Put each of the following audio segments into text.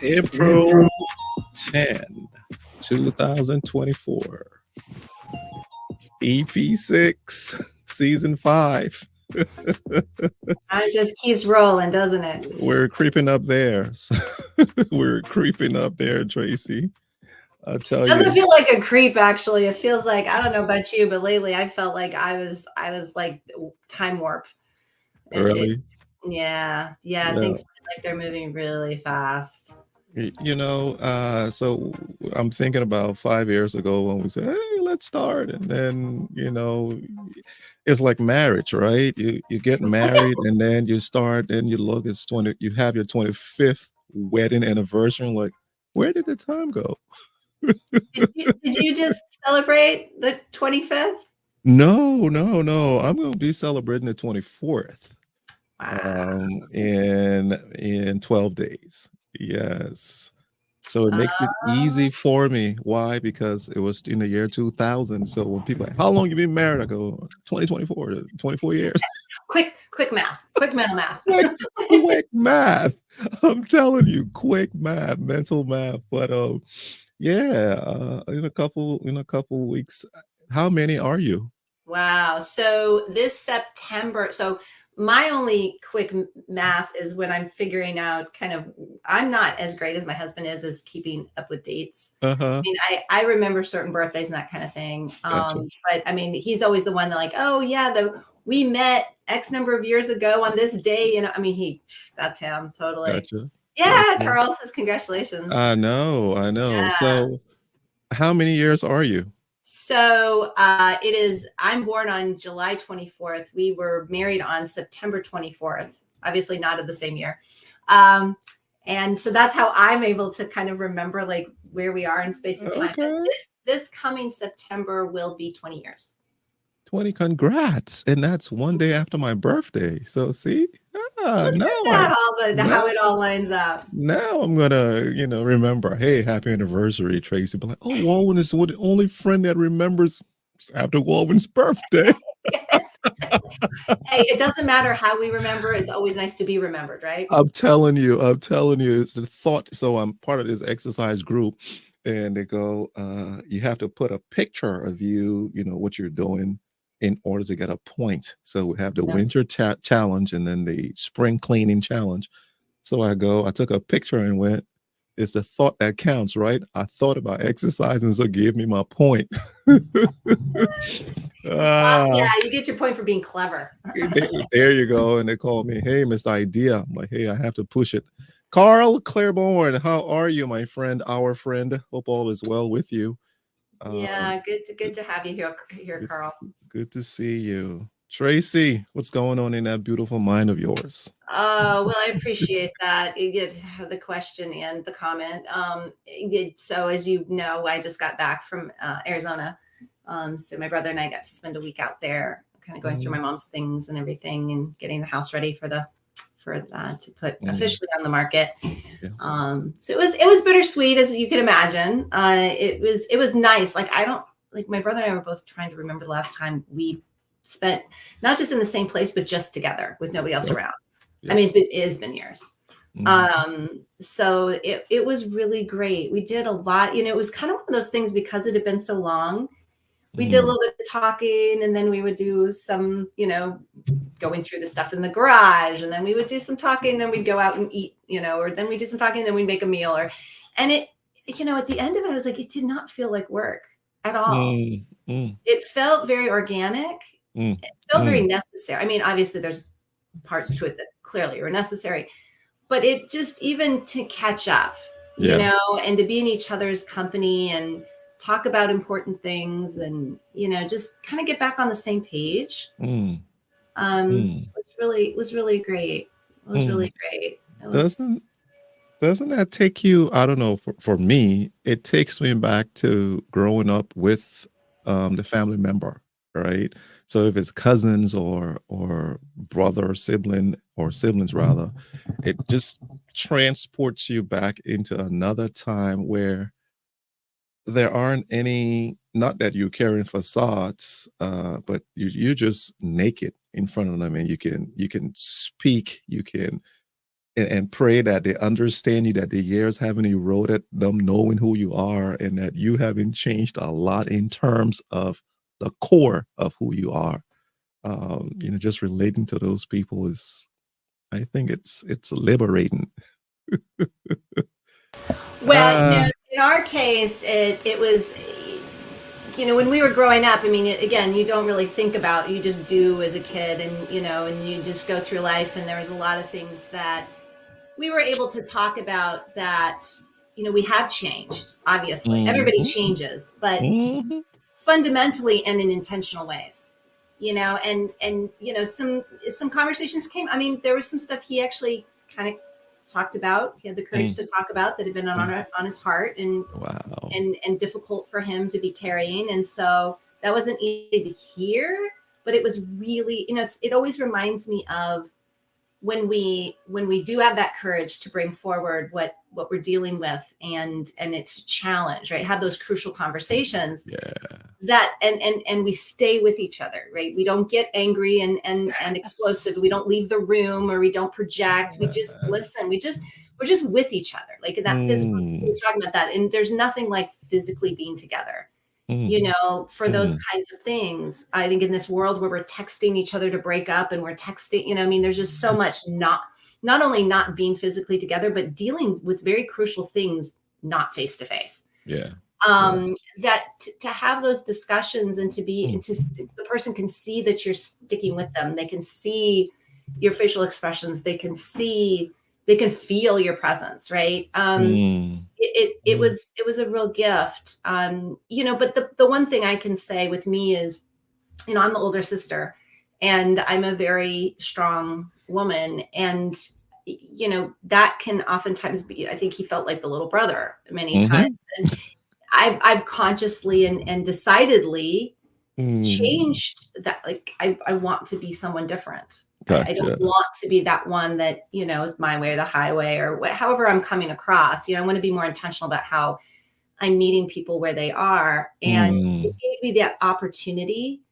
April 10, 2024. EP6, season 5. It just keeps rolling, doesn't it? We're creeping up there. We're creeping up there, Tracy. I'll tell you. It doesn't feel like a creep, actually. It feels like, I don't know about you, but lately I felt like I was like time warp. Really? Yeah. Things feel like they're moving really fast. You know, so I'm thinking about 5 years ago when we said, hey, let's start. And then, you know, it's like marriage, right? You get married and then you start, and you look, it's 20, you have your 25th wedding anniversary. And like, where did the time go? Did you just celebrate the 25th? No. I'm going to be celebrating the 24th. Wow. In 12 days. Yes. So it makes it easy for me. Why? Because it was in the year 2000. So when people are like, how long you been married? I go 2024, 24 years. Quick math. Quick mental math. quick math. I'm telling you, quick math, mental math. But yeah, in a couple weeks. How many are you? Wow. So this September, so my only quick math is when I'm figuring out I'm not as great as my husband is as keeping up with dates. I mean, I remember certain birthdays and that kind of thing. Gotcha. But I mean, he's always the one that like, oh yeah, we met X number of years ago on this day. You know, I mean, that's him totally. Gotcha. Yeah. Gotcha. Carl says congratulations. I know. Yeah. So how many years are you? So I'm born on July 24th. We were married on September 24th, obviously not of the same year. And so that's how I'm able to kind of remember like where we are in space and time. Okay. This coming September will be 20 years. 20, congrats. And that's one day after my birthday. So see, how it all lines up. Now I'm gonna, remember, hey, happy anniversary, Tracy. But like, oh, Walwyn is the only friend that remembers after Walwyn's birthday. Hey, it doesn't matter how we remember. It's always nice to be remembered, right? I'm telling you, it's the thought. So I'm part of this exercise group, and they go, you have to put a picture of you, what you're doing in order to get a point. So we have the winter challenge and then the spring cleaning challenge. So I took a picture and went, it's the thought that counts, right? I thought about exercising, so give me my point. Yeah, you get your point for being clever. There you go. And they call me, hey, Mr. Idea. I'm like, hey, I have to push it. Carl Claiborne, how are you, my friend, our friend? Hope all is well with you. Yeah, good to have you here, Carl. Good to see you. Tracy, what's going on in that beautiful mind of yours? Oh, well, I appreciate that. You get the question and the comment. So as you know, I just got back from Arizona So my brother and I got to spend a week out there, kind of going through my mom's things and everything, and getting the house ready for to put officially on the market. Yeah. So it was bittersweet, as you can imagine. It was nice. Like my brother and I were both trying to remember the last time we spent not just in the same place, but just together with nobody else around. I mean, it has been years. So it was really great. We did a lot, it was kind of one of those things, because it had been so long. We did a little bit of talking, and then we would do some, going through the stuff in the garage, and then we would do some talking, then we'd go out and eat, or then we do some talking, and then we'd make a meal, and it, at the end of it, I was like, it did not feel like work at all. It felt very organic. It felt very necessary. I mean, obviously there's parts to it that clearly were necessary, but it just, even to catch up, and to be in each other's company and talk about important things, and, just kind of get back on the same page. Was really great. It was really great. Doesn't that take you, I don't know, for me, it takes me back to growing up with the family member, right? So if it's cousins or brother or sibling, or siblings rather, it just transports you back into another time where there aren't any, not that you're carrying facades, but you're just naked in front of them, and you can speak, you can and pray that they understand you, that the years haven't eroded them knowing who you are, and that you haven't changed a lot in terms of the core of who you are. Just relating to those people is, I think it's liberating. Well, in our case, it was, when we were growing up, I mean, again, you don't really think about, you just do as a kid, and, and you just go through life. And there was a lot of things that we were able to talk about that, we have changed, obviously. Everybody changes, but fundamentally and in intentional ways, and some conversations came. I mean, there was some stuff he actually kind of talked about. He had the courage to talk about that had been on his heart, and and difficult for him to be carrying. And so that wasn't easy to hear, but it was really, it always reminds me of when we do have that courage to bring forward what we're dealing with, and it's a challenge, right? Have those crucial conversations, that and we stay with each other, right? We don't get angry and explosive. We don't leave the room, or we don't project. We just listen. We're just with each other, like in that physical. We're talking about that, and there's nothing like physically being together. For those kinds of things. I think in this world where we're texting each other to break up, and we're texting, I mean, there's just so much not only not being physically together, but dealing with very crucial things, not face to face. That to have those discussions, and to be, the person can see that you're sticking with them. They can see your facial expressions. They can feel your presence, right? It was a real gift. But the one thing I can say with me is, I'm the older sister, and I'm a very strong woman, and that can oftentimes be, I think he felt like the little brother many times, and I've consciously and decidedly changed that. Like I want to be someone different. I don't want to be that one that, is my way or the highway, or however I'm coming across. I want to be more intentional about how I'm meeting people where they are. And it gave me that opportunity,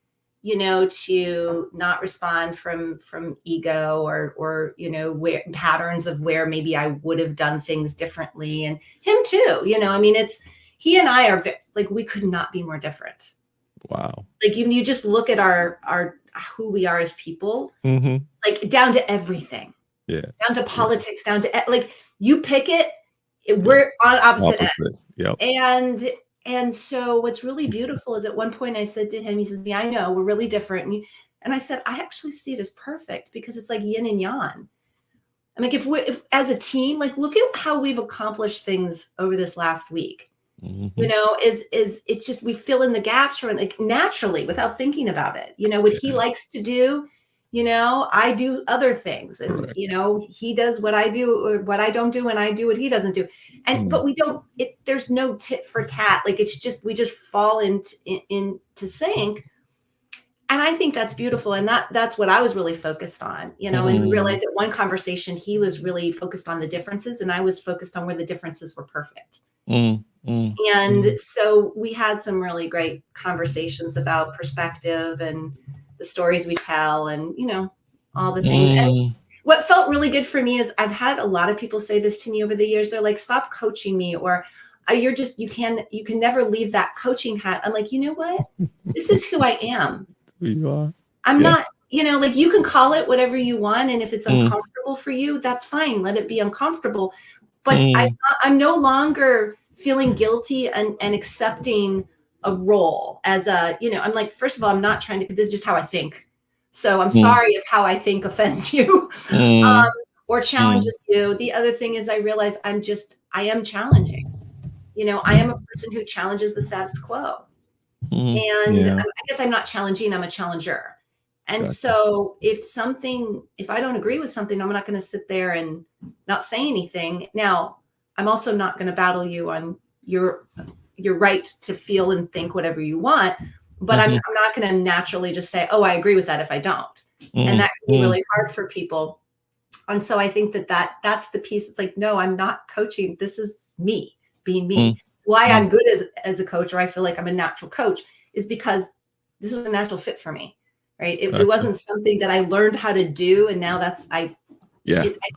to not respond from ego, or where patterns of where maybe I would have done things differently. And him too, I mean, he and I are like, we could not be more different. Wow. Like you just look at our who we are as people, like down to everything, down to politics, down to like, you pick it, we're on opposite ends. And so what's really beautiful is, at one point I said to him, he says, yeah, I know we're really different. And I said, I actually see it as perfect, because it's like yin and yang. I mean, if as a team, like, look at how we've accomplished things over this last week. Is it's just, we fill in the gaps from, like, naturally, without thinking about it. What he likes to do, I do other things, and Correct. he does what I do or what I don't do, and I do what he doesn't do. And but we don't there's no tit for tat. Like, it's just we just fall into sync. And I think that's beautiful. And that's what I was really focused on, and realized that one conversation, he was really focused on the differences and I was focused on where the differences were perfect. And so we had some really great conversations about perspective and the stories we tell and, all the things. And what felt really good for me is I've had a lot of people say this to me over the years. They're like, stop coaching me, or you can never leave that coaching hat. I'm like, you know what? This is who I am. Who you are. I'm not, like, you can call it whatever you want. And if it's uncomfortable for you, that's fine. Let it be uncomfortable. But I'm no longer feeling guilty and accepting a role as I'm like, first of all, I'm not trying to, this is just how I think. So I'm sorry if how I think offends you or challenges you. The other thing is I realize I am challenging. I am a person who challenges the status quo. And I guess I'm not challenging, I'm a challenger. And so if I don't agree with something, I'm not going to sit there and not say anything. Now, I'm also not going to battle you on your right to feel and think whatever you want, but I'm not going to naturally just say, oh, I agree with that if I don't. And that can be really hard for people. And so I think that's the piece. It's like, no, I'm not coaching. This is me being me. It's why I'm good as a coach, or I feel like I'm a natural coach, is because this was a natural fit for me. Right. It wasn't something that I learned how to do. And now I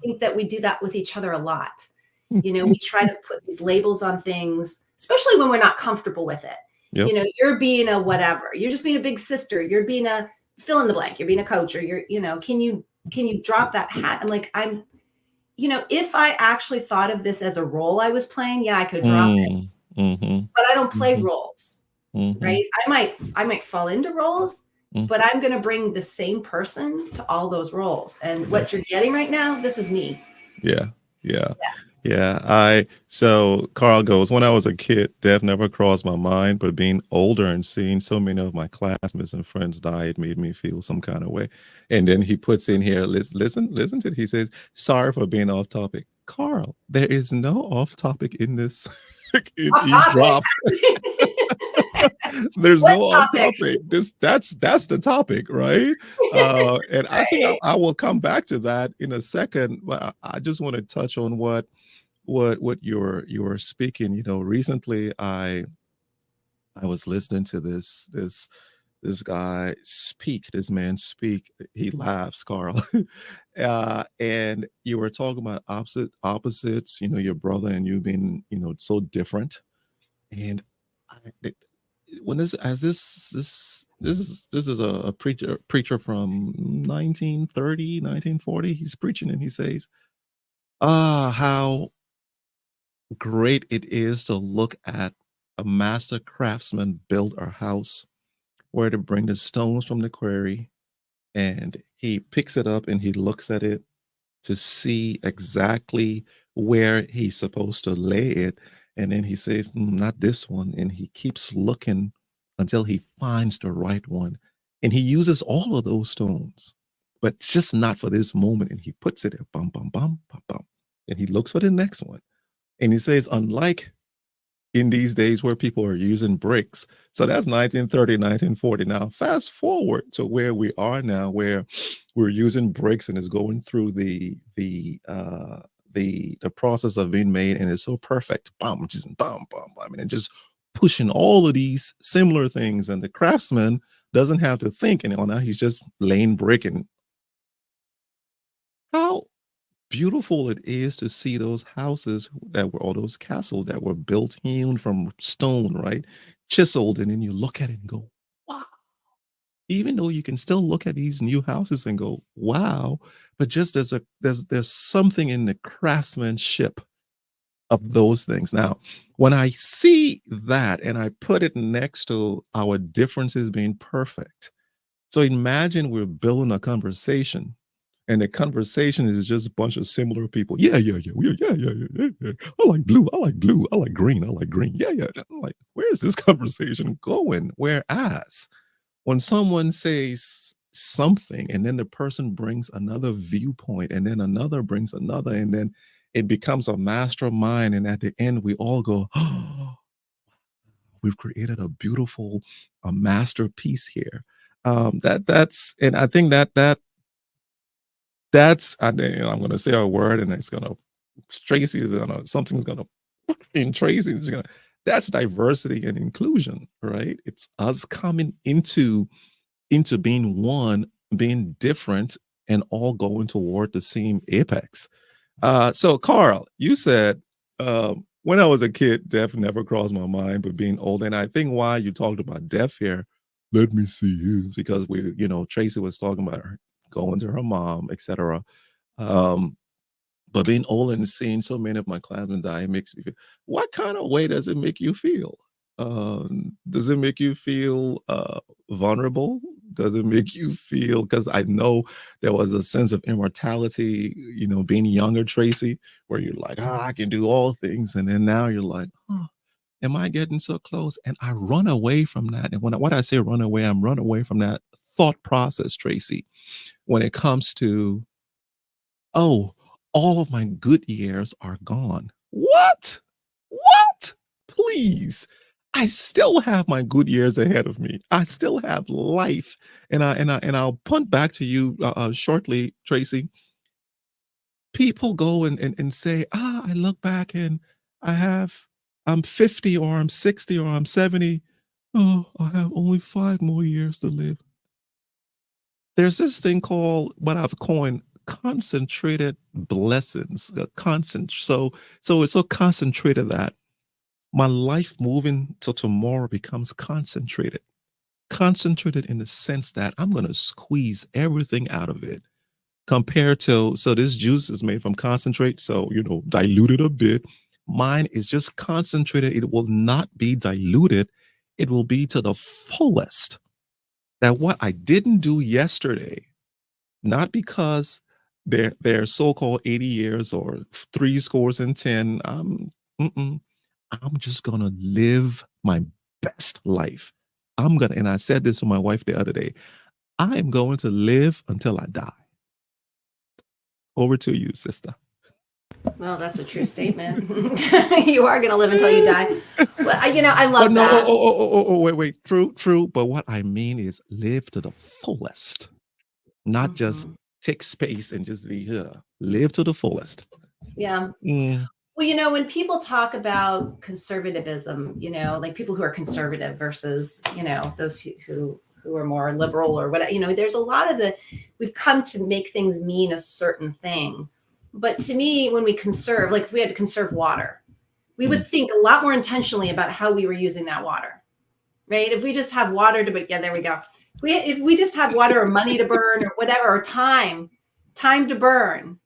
think that we do that with each other a lot. We try to put these labels on things, especially when we're not comfortable with it. Yep. You're being a whatever, you're just being a big sister, you're being a fill in the blank, you're being a coach, or can you drop that hat? I'm like, if I actually thought of this as a role I was playing, I could drop it. But I don't play roles, right? I might fall into roles, but I'm going to bring the same person to all those roles. And what you're getting right now, this is me. So Carl goes, when I was a kid, death never crossed my mind, but being older and seeing so many of my classmates and friends die, it made me feel some kind of way. And then he puts in here, listen to it. He says, sorry for being off topic. Carl, there is no off topic in this eavesdrop. There's no off topic. That's the topic, right? And I think I will come back to that in a second. But I just want to touch on what you're speaking. Recently I was listening to this guy speak. This man speak. He laughs, Carl. And you were talking about opposites. Your brother and you being so different. And when this is a preacher from 1930, 1940. He's preaching and he says, how great it is to look at a master craftsman build a house where to bring the stones from the quarry, and he picks it up and he looks at it to see exactly where he's supposed to lay it. And then he says, not this one. And he keeps looking until he finds the right one. And he uses all of those stones, but just not for this moment. And he puts it there, bum, bum, bum, bum, bum. And he looks for the next one. And he says, unlike in these days where people are using bricks. So that's 1930, 1940. Now, fast forward to where we are now, where we're using bricks and it's going through the process of being made, and it's so perfect. Bum, just bum, bum, bum, and just pushing all of these similar things. And the craftsman doesn't have to think anymore. Now he's just laying brick. And how beautiful it is to see those houses all those castles that were built, hewn from stone, right? Chiseled. And then you look at it and go, wow. Even though you can still look at these new houses and go, wow, but just there's something in the craftsmanship of those things. Now, when I see that and I put it next to our differences being perfect, so imagine we're building a conversation, and the conversation is just a bunch of similar people. Yeah. I like blue. I like blue. I like green. I like green. Yeah. I'm like, where is this conversation going? Whereas when someone says, something, and then the person brings another viewpoint, and then another brings another, and then it becomes a mastermind. And at the end, we all go, oh, we've created a beautiful masterpiece here. That's and I think that's I'm going to say a word, and it's going to Tracy is going to something's going to in Tracy is going to that's diversity and inclusion, right? It's us coming into being one, being different, and all going toward the same apex. So Carl, you said when I was a kid, death never crossed my mind, but being old, and I think why you talked about death here, let me see you, because Tracy was talking about her going to her mom, etc. But being old and seeing so many of my classmates die, it makes me feel, what kind of way does it make you feel? Does it make you feel vulnerable? Does it make you feel, because I know there was a sense of immortality, being younger, Tracy, where you're like, I can do all things. And then now you're like, oh, am I getting so close? And I run away from that. And when I say run away, I'm run away from that thought process, Tracy, when it comes to, oh, all of my good years are gone. What? What? Please. I still have my good years ahead of me. I still have life. And I'll punt back to you shortly, Tracy. People go and say, I look back and I'm 50 or I'm 60 or I'm 70. Oh, I have only 5 more years to live. There's this thing called what I've coined concentrated blessings. So it's so concentrated that my life moving till tomorrow becomes concentrated. Concentrated in the sense that I'm going to squeeze everything out of it compared to, so this juice is made from concentrate. So, diluted a bit. Mine is just concentrated. It will not be diluted. It will be to the fullest. That what I didn't do yesterday, not because they're so-called 80 years or 70. I'm just gonna live my best life. And I said this to my wife the other day, I am going to live until I die. Over to you, sister. Well, that's a true statement. You are going to live until you die. Well, I love that. Wait. True. But what I mean is live to the fullest, not just take space and just be here. Live to the fullest. Yeah. Well, when people talk about conservatism, like people who are conservative versus, those who are more liberal or whatever, there's a lot of we've come to make things mean a certain thing. But to me, when we conserve, like if we had to conserve water, we would think a lot more intentionally about how we were using that water, right? If we just have water there we go. If we just have water or money to burn or whatever, or time to burn,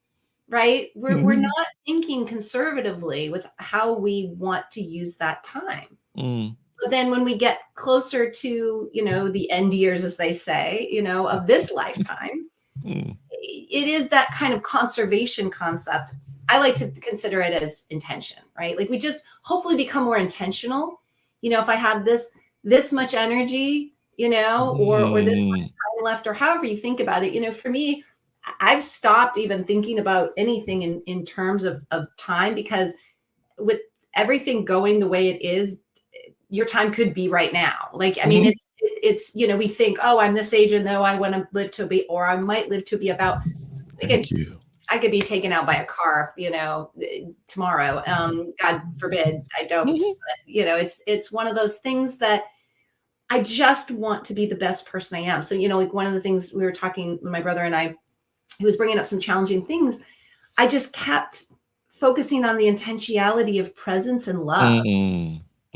right? We're not thinking conservatively with how we want to use that time. But then when we get closer to, the end years, as they say, of this lifetime, it is that kind of conservation concept. I like to consider it as intention, right? Like we just hopefully become more intentional. If I have this much energy, or this much time left, or however you think about it, for me, I've stopped even thinking about anything in terms of time, because with everything going the way it is, your time could be right now. Like, I mean, it's, we think, oh, I'm this age and though I want to live to be, or I might live to be about, I could be taken out by a car, tomorrow. God forbid I don't, but, it's one of those things that I just want to be the best person I am. So, like one of the things we were talking, my brother and I, he was bringing up some challenging things. I just kept focusing on the intentionality of presence and love.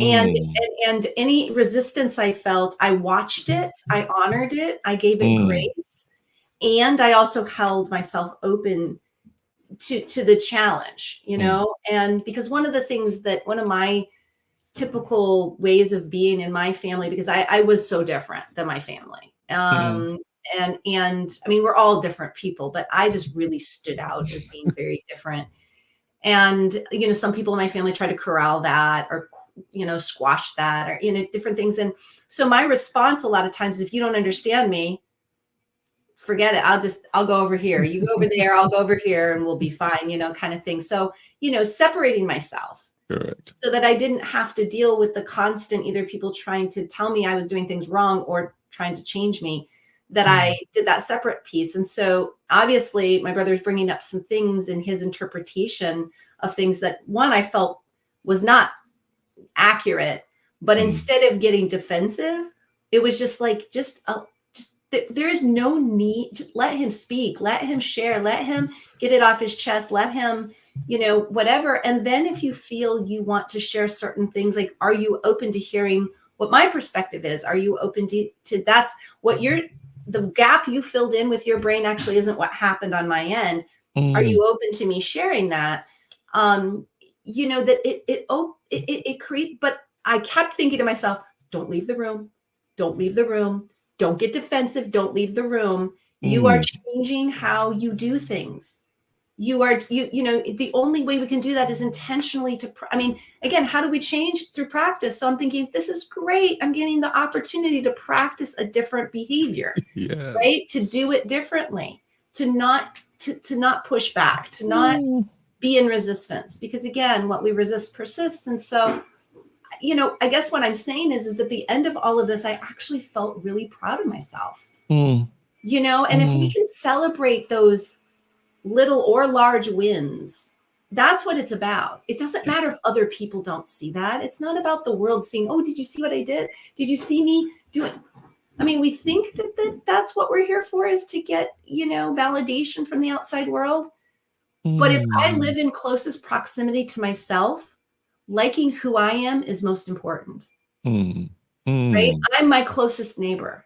And any resistance I felt, I watched it, I honored it, I gave it grace, and I also held myself open to the challenge, and because one of my typical ways of being in my family, because I was so different than my family. And I mean, we're all different people, but I just really stood out as being very different. And, some people in my family try to corral that or, squash that or, different things. And so my response a lot of times, if you don't understand me, forget it. I'll go over here. You go over there, I'll go over here, and we'll be fine, kind of thing. So, separating myself. Correct. So that I didn't have to deal with the constant, either people trying to tell me I was doing things wrong or trying to change me, that I did that separate piece. And so obviously my brother's bringing up some things in his interpretation of things that, one, I felt was not accurate, but instead of getting defensive, it was just like, there is no need. Just let him speak, let him share, let him get it off his chest, let him, whatever. And then if you feel you want to share certain things, like, are you open to hearing what my perspective is? Are you open to that's what the gap you filled in with your brain actually isn't what happened on my end. Are you open to me sharing that? That it creates, but I kept thinking to myself, don't leave the room. Don't leave the room. Don't get defensive. Don't leave the room. You are changing how you do things. The only way we can do that is intentionally again, how do we change? Through practice. So I'm thinking, this is great. I'm getting the opportunity to practice a different behavior, yes. Right? To do it differently, to not push back, to not be in resistance, because again, what we resist persists. And so, I guess what I'm saying is at the end of all of this, I actually felt really proud of myself, and if we can celebrate those little or large wins, that's what it's about. It doesn't matter if other people don't see that. It's not about the world seeing, oh, did you see what I did? Did you see me doing? We think that's what we're here for, is to get, validation from the outside world. But if I live in closest proximity to myself, liking who I am is most important, right? I'm my closest neighbor.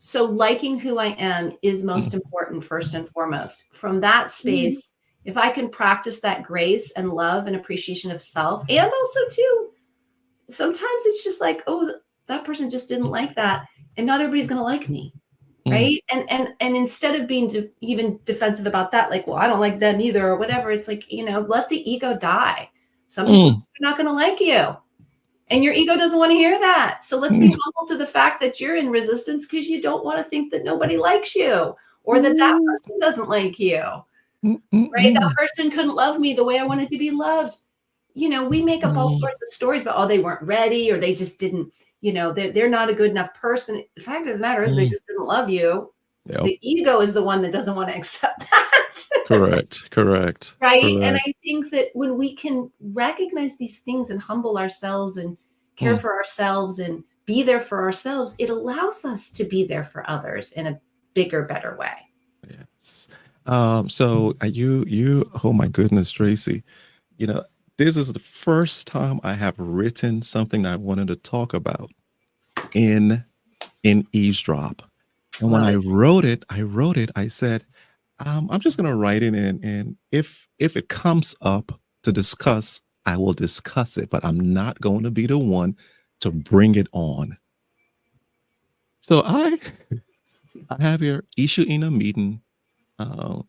So liking who I am is most important, first and foremost. From that space, if I can practice that grace and love and appreciation of self, and also too, sometimes it's just like, oh, that person just didn't like that, and not everybody's going to like me, right? And instead of being even defensive about that, like, well, I don't like them either, or whatever, it's like, let the ego die. Some people are not going to like you. And your ego doesn't want to hear that. So let's be humble to the fact that you're in resistance because you don't want to think that nobody likes you, or that person doesn't like you, right? That person couldn't love me the way I wanted to be loved. We make up all sorts of stories about, oh, they weren't ready, or they just didn't, they're not a good enough person. The fact of the matter is they just didn't love you. Yep. The ego is the one that doesn't want to accept that. Correct. Right. Correct. And I think that when we can recognize these things and humble ourselves and care for ourselves and be there for ourselves, it allows us to be there for others in a bigger, better way. Yes. So you, oh my goodness, Tracy, this is the first time I have written something I wanted to talk about in Eavesdrop. And when I wrote it, I said, I'm just going to write it in. And if it comes up to discuss, I will discuss it, but I'm not going to be the one to bring it on. So I have your issue in a meeting,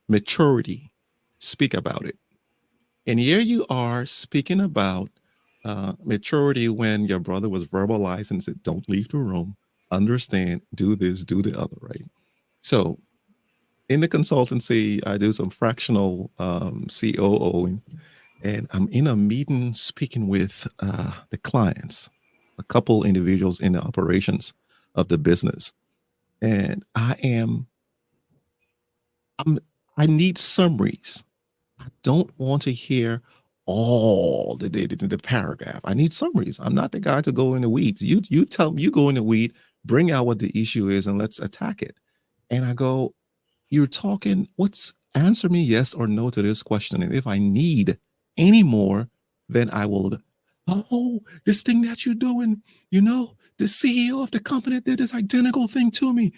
maturity, speak about it. And here you are speaking about maturity when your brother was verbalized and said, don't leave the room, understand, do this, do the other, right? So in the consultancy, I do some fractional COO, and I'm in a meeting speaking with the clients, a couple individuals in the operations of the business. And I need summaries. I don't want to hear all the paragraph. I need summaries. I'm not the guy to go in the weeds. You tell me, you go in the weed, bring out what the issue is, and let's attack it. And I go, you're talking, answer me yes or no to this question. And if I need any more, then I will, this thing that you're doing, the CEO of the company did this identical thing to me.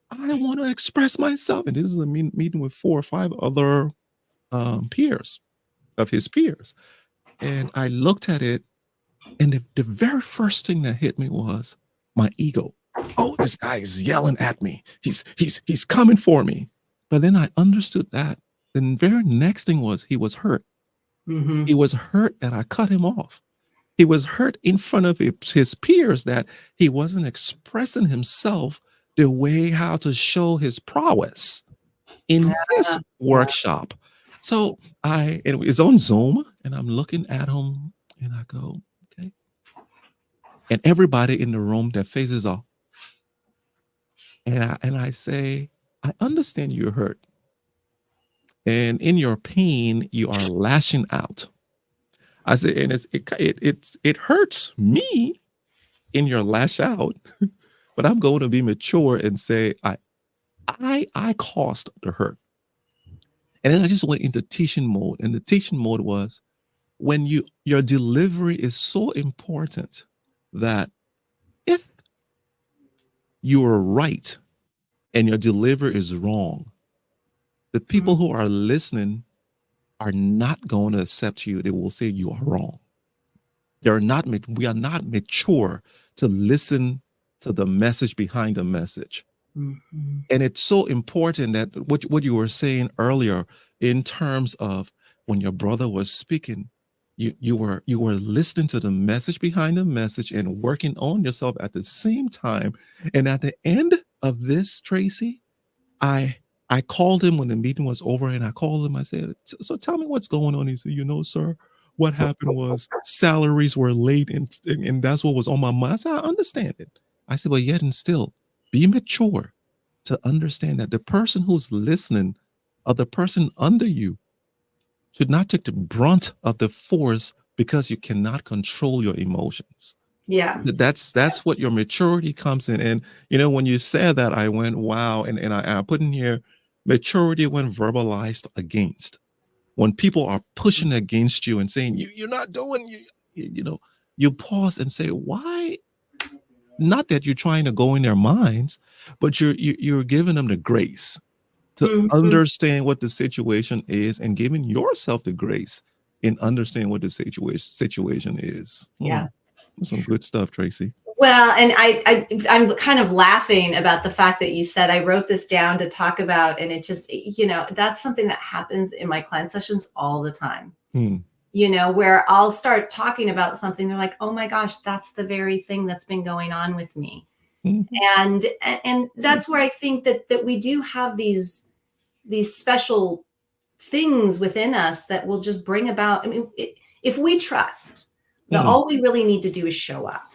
I want to express myself. And this is a meeting with 4 or 5 other peers of his peers. And I looked at it, and the very first thing that hit me was my ego. Oh, this guy is yelling at me. He's coming for me. But then I understood that. The very next thing was he was hurt. He was hurt that I cut him off. He was hurt in front of his peers that he wasn't expressing himself the way how to show his prowess in his Yeah. workshop. So and it's on Zoom, and I'm looking at him, and I go, okay. And everybody in the room, their faces off, and I say, I understand you're hurt, and in your pain, you are lashing out. I say, and it hurts me in your lash out, but I'm going to be mature and say, I caused the hurt. And then I just went into teaching mode, and the teaching mode was, when your delivery is so important that if you are right and your delivery is wrong, the people who are listening are not going to accept you. They will say you are wrong. We are not mature to listen to the message behind the message. Mm-hmm. And it's so important that what you were saying earlier, in terms of when your brother was speaking, you were listening to the message behind the message and working on yourself at the same time. And at the end of this, Tracy, I called him when the meeting was over, and I called him. I said, so tell me what's going on. He said, sir, what happened was salaries were late, and that's what was on my mind. I said, I understand it. I said, but yet and still, be mature to understand that the person who's listening, or the person under you, should not take the brunt of the force because you cannot control your emotions. Yeah. That's what your maturity comes in. And when you said that, I went, wow. And I put in here, maturity when verbalized against. When people are pushing against you and saying you're not doing, you pause and say, why? Not that you're trying to go in their minds, but you're giving them the grace to understand what the situation is, and giving yourself the grace in understanding what the situation is. Yeah. That's some good stuff, Tracy. Well, and I'm kind of laughing about the fact that you said, I wrote this down to talk about, and it just, that's something that happens in my client sessions all the time. Where I'll start talking about something, they're like, oh my gosh, that's the very thing that's been going on with me. And that's where I think that we do have these special things within us that will just bring about, if we trust that all we really need to do is show up.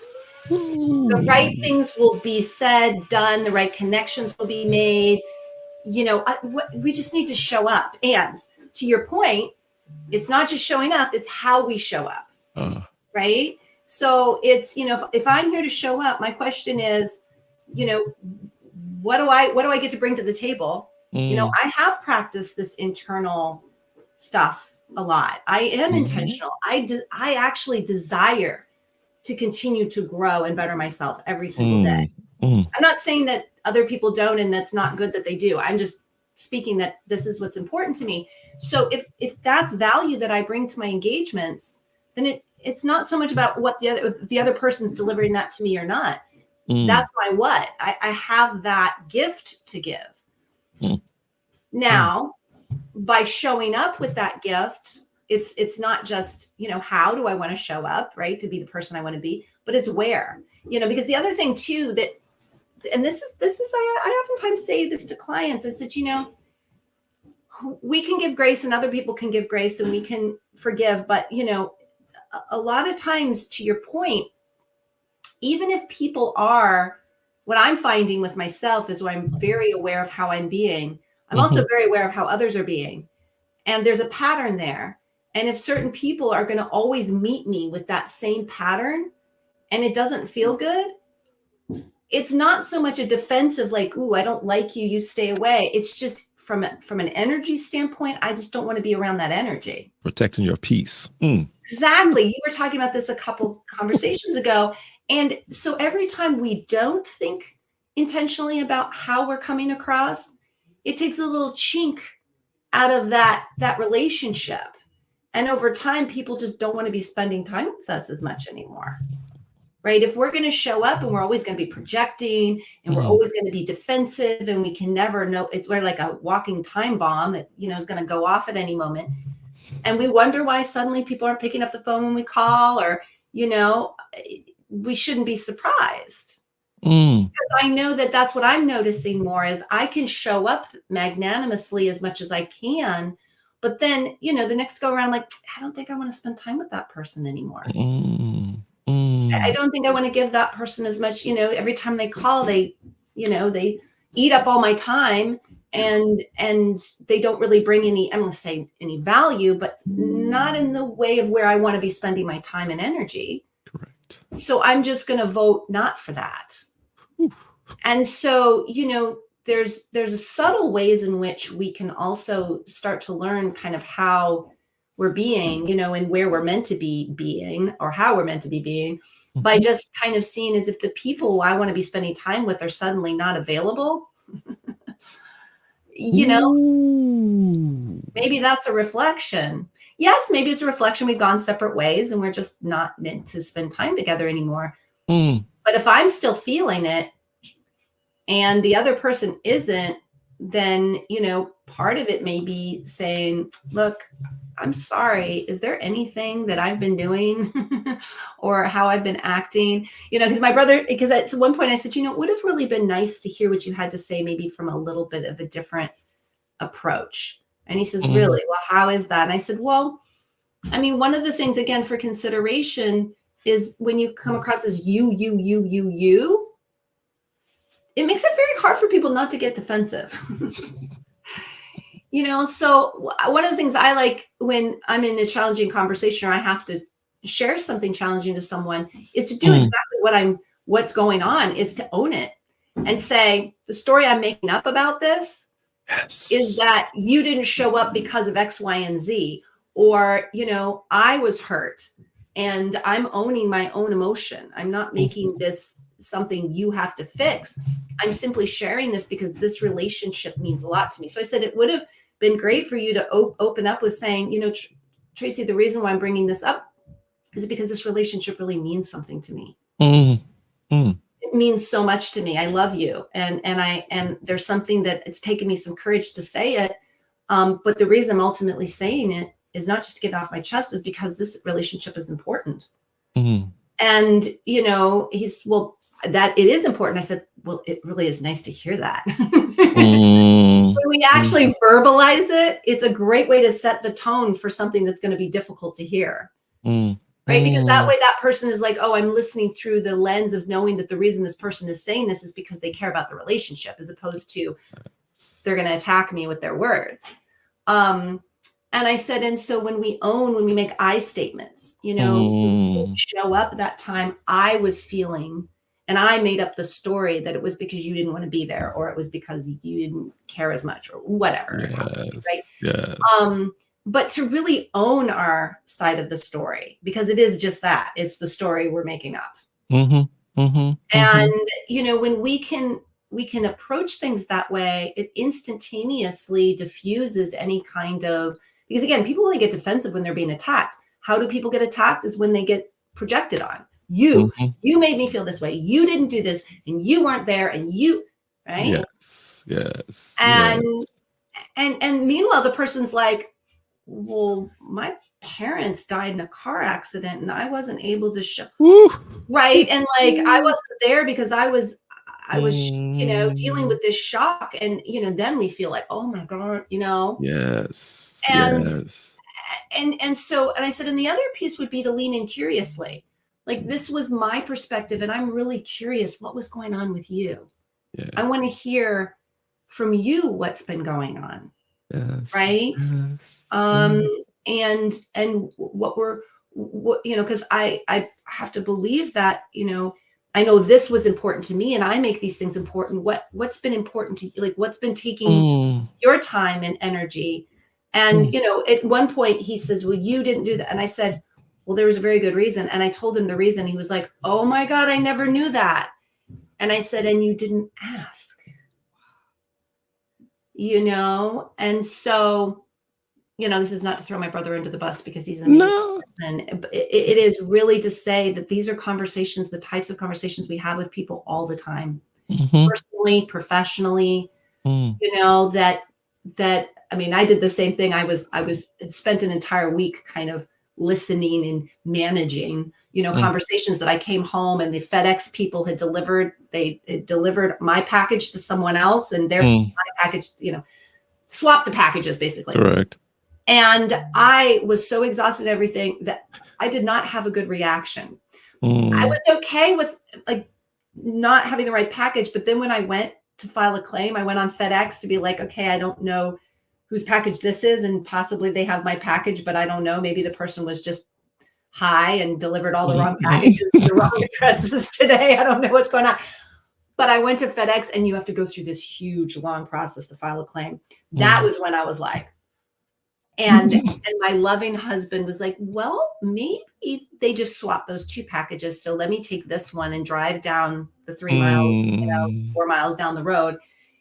The right things will be said, done, the right connections will be made. We just need to show up. And to your point, it's not just showing up, it's how we show up. Right? So it's, if I'm here to show up, my question is, what do I get to bring to the table? I have practiced this internal stuff a lot. I am intentional. I actually desire to continue to grow and better myself every single day. I'm not saying that other people don't, and that's not good that they do. I'm just speaking that this is what's important to me. So if that's value that I bring to my engagements, then it's not so much about what the other person's delivering that to me or not. That's my what. I have that gift to give. Now, by showing up with that gift, it's not just, how do I want to show up, right? To be the person I want to be, but it's where, because the other thing too, and this is, I oftentimes say this to clients. I said, we can give grace and other people can give grace and we can forgive. But, a lot of times, to your point, even if people are, what I'm finding with myself is, I'm very aware of how I'm being. I'm also very aware of how others are being. And there's a pattern there. And if certain people are going to always meet me with that same pattern and it doesn't feel good, it's not so much a defensive, like, ooh, I don't like you, you stay away. It's just from an energy standpoint, I just don't want to be around that energy. Protecting your peace. Exactly. You were talking about this a couple conversations ago. And so every time we don't think intentionally about how we're coming across, it takes a little chink out of that relationship. And over time, people just don't want to be spending time with us as much anymore. Right? If we're going to show up and we're always going to be projecting and we're always going to be defensive and we can never know, we're like a walking time bomb that, is going to go off at any moment. And we wonder why suddenly people aren't picking up the phone when we call, or, we shouldn't be surprised. Because I know that that's what I'm noticing more is I can show up magnanimously as much as I can. But then, the next go around, I'm like, I don't think I want to spend time with that person anymore. I don't think I want to give that person as much, every time they call, they eat up all my time and they don't really bring any, I'm going to say any value, but not in the way of where I want to be spending my time and energy. Correct. So I'm just going to vote not for that. And so, there's subtle ways in which we can also start to learn kind of how we're being, and where we're meant to be being or how we're meant to be being by just kind of seeing as if the people I want to be spending time with are suddenly not available. Maybe that's a reflection. Yes, maybe it's a reflection. We've gone separate ways and we're just not meant to spend time together anymore. But if I'm still feeling it and the other person isn't, then, part of it may be saying, look, I'm sorry. Is there anything that I've been doing or how I've been acting? Because at one point I said, it would have really been nice to hear what you had to say, maybe from a little bit of a different approach. And he says, really? Well, how is that? And I said, well, one of the things, again, for consideration is when you come across as you, it makes it very hard for people not to get defensive. So one of the things I like when I'm in a challenging conversation or I have to share something challenging to someone is to do exactly what's going on, is to own it and say, the story I'm making up about this is that you didn't show up because of X, Y, and Z, or, I was hurt and I'm owning my own emotion. I'm not making this something you have to fix. I'm simply sharing this because this relationship means a lot to me. So I said, it would have been great for you to open up with saying, Tracy, the reason why I'm bringing this up is because this relationship really means something to me. It means so much to me. I love you. And there's something that it's taken me some courage to say it. But the reason I'm ultimately saying it is not just to get it off my chest, is because this relationship is important. And, he's, well, that it is important. I said, well, it really is nice to hear that. When we actually verbalize it, it's a great way to set the tone for something that's going to be difficult to hear. Right? Because that way that person is like, oh, I'm listening through the lens of knowing that the reason this person is saying this is because they care about the relationship, as opposed to they're going to attack me with their words. And I said, and so when we make I statements, show up that time I was feeling, and I made up the story that it was because you didn't want to be there, or it was because you didn't care as much, or whatever. Right? Yes. But to really own our side of the story, because it is just that, it's the story we're making up. And, when we can approach things that way, it instantaneously diffuses any kind of, because again, people only get defensive when they're being attacked. How do people get attacked? Is when they get projected on. You made me feel this way. You didn't do this, and you weren't there, and you, right? Yes. And meanwhile, the person's like, well, my parents died in a car accident and I wasn't able to show. Right. And like, I wasn't there because I was, dealing with this shock. And, then we feel like, oh my God, Yes. And so, and I said, and the other piece would be to lean in curiously. Like, this was my perspective, and I'm really curious what was going on with you. I want to hear from you what's been going on. Right. And what because I have to believe that, I know this was important to me, and I make these things important. What's been important to you? Like, what's been taking your time and energy? And, at one point he says, well, you didn't do that. And I said, well, there was a very good reason. And I told him the reason. He was like, oh my God, I never knew that. And I said, and you didn't ask. And so, this is not to throw my brother under the bus because he's an amazing person. It is really to say that these are conversations, the types of conversations we have with people all the time, personally, professionally, that, I did the same thing. I spent an entire week kind of listening and managing, conversations that I came home and the FedEx people had delivered, they delivered my package to someone else and their my package, swapped the packages basically. Correct. And I was so exhausted, everything, that I did not have a good reaction. I was okay with like not having the right package. But then when I went to file a claim, I went on FedEx to be like, okay, I don't know whose package this is. And possibly they have my package, but I don't know. Maybe the person was just high and delivered all the wrong packages, the wrong addresses today. I don't know what's going on. But I went to FedEx and you have to go through this huge, long process to file a claim. That was when I was like, and my loving husband was like, well, maybe they just swapped those 2 packages. So let me take this one and drive down the 3 miles, 4 miles down the road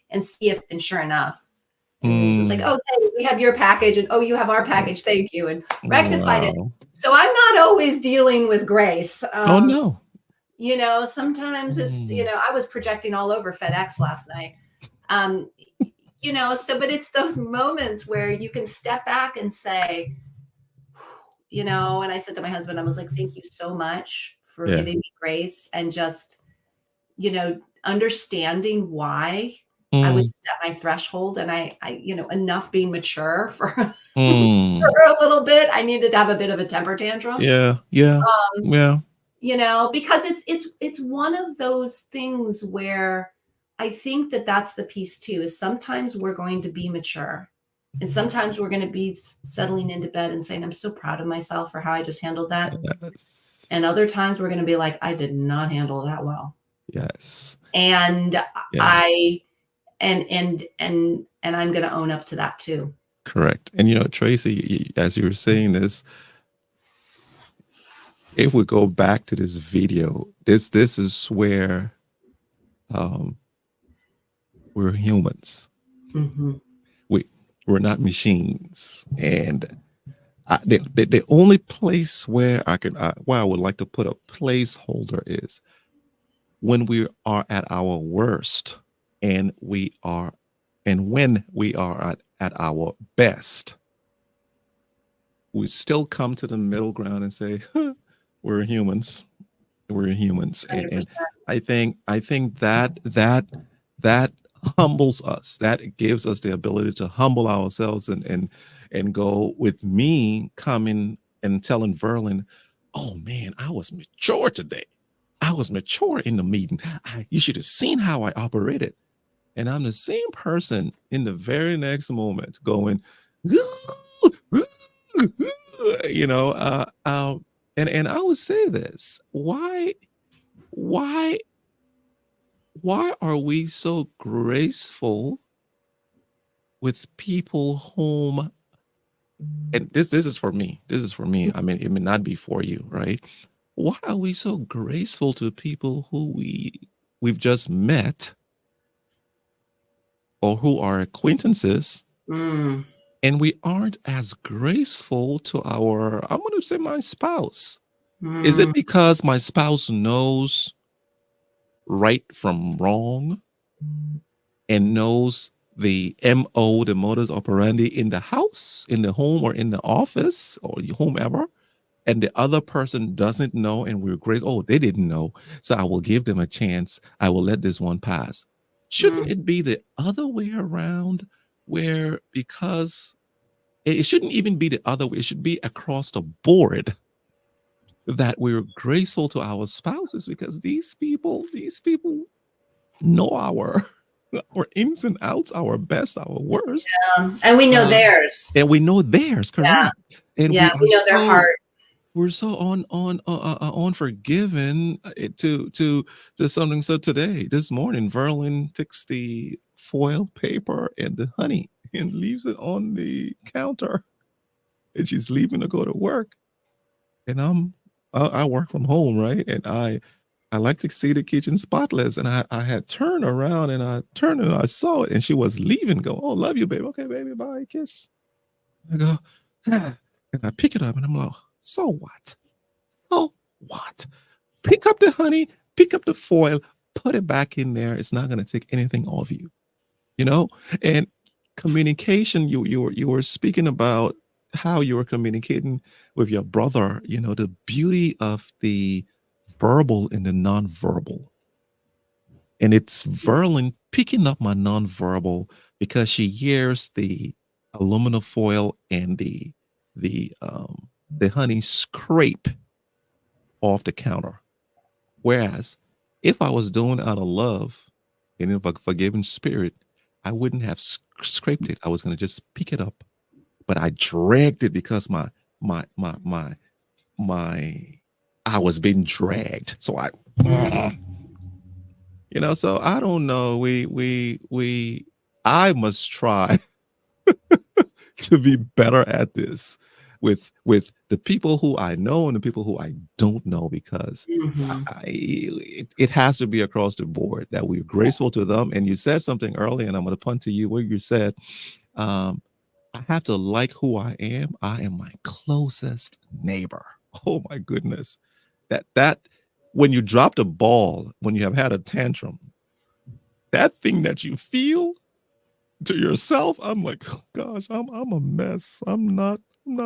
and see if, and sure enough. And he's just like, okay, we have your package and you have our package. Thank you. And rectified it. So I'm not always dealing with grace. Oh, no. Sometimes it's, I was projecting all over FedEx last night. But it's those moments where you can step back and say, and I said to my husband, I was like, thank you so much for giving me grace and just, understanding why I was just at my threshold and I enough being mature for, for a little bit. I needed to have a bit of a temper tantrum. Yeah. Because it's one of those things where I think that's the piece too, is sometimes we're going to be mature and sometimes we're going to be settling into bed and saying, I'm so proud of myself for how I just handled that. Yes. And other times we're going to be like, I did not handle that well. Yes. And I'm going to own up to that too. Correct. And Tracy, as you were saying this, if we go back to this video, this is where we're humans. We're not machines. And the only place where I would like to put a placeholder is when we are at our worst and when we are at our best, we still come to the middle ground and say, we're humans. We're humans. And I think that humbles us. That gives us the ability to humble ourselves and go, with me coming and telling Verlin, oh man, I was mature today. I was mature in the meeting. You should have seen how I operated. And I'm the same person in the very next moment going, and I would say this, why are we so graceful with people whom, and this is for me. I mean, it may not be for you, right? Why are we so graceful to people who we've just met or who are acquaintances, and we aren't as graceful to I'm going to say my spouse? Is it because my spouse knows right from wrong and knows the MO, the modus operandi in the house, in the home, or in the office, or whomever, and the other person doesn't know, and we're graceful? Oh, they didn't know, so I will give them a chance. I will let this one pass. Shouldn't it be the other way around, where, because it shouldn't even be the other way, it should be across the board, that we're graceful to our spouses, because these people know our ins and outs, our best, our worst. And we know theirs. And we know theirs, correct. And we know their heart. We're so unforgiving to something. So today, this morning, Verlin takes the foil paper and the honey and leaves it on the counter, and she's leaving to go to work. And I work from home, right? And I like to see the kitchen spotless. And I had turned around and I turned and I saw it, and she was leaving. Go, oh, love you, baby. Okay, baby, bye, kiss. I go, and I pick it up and I'm like, so what? So what? Pick up the honey, pick up the foil, put it back in there. It's not going to take anything off you, And communication, you were speaking about how you were communicating with your brother, the beauty of the verbal and the nonverbal. And it's Verlin picking up my nonverbal because she hears the aluminum foil and the honey scrape off the counter. Whereas if I was doing it out of love and in a forgiving spirit, I wouldn't have scraped it. I was going to just pick it up, but I dragged it because my I was being dragged. So so I don't know. I must try to be better at this with the people who I know and the people who I don't know, because it has to be across the board that we're graceful to them. And you said something earlier, and I'm going to punt to you where you said, I have to like who I am. I am my closest neighbor. Oh my goodness. That when you drop the ball, when you have had a tantrum, that thing that you feel to yourself, I'm like, oh gosh, I'm a mess. I'm not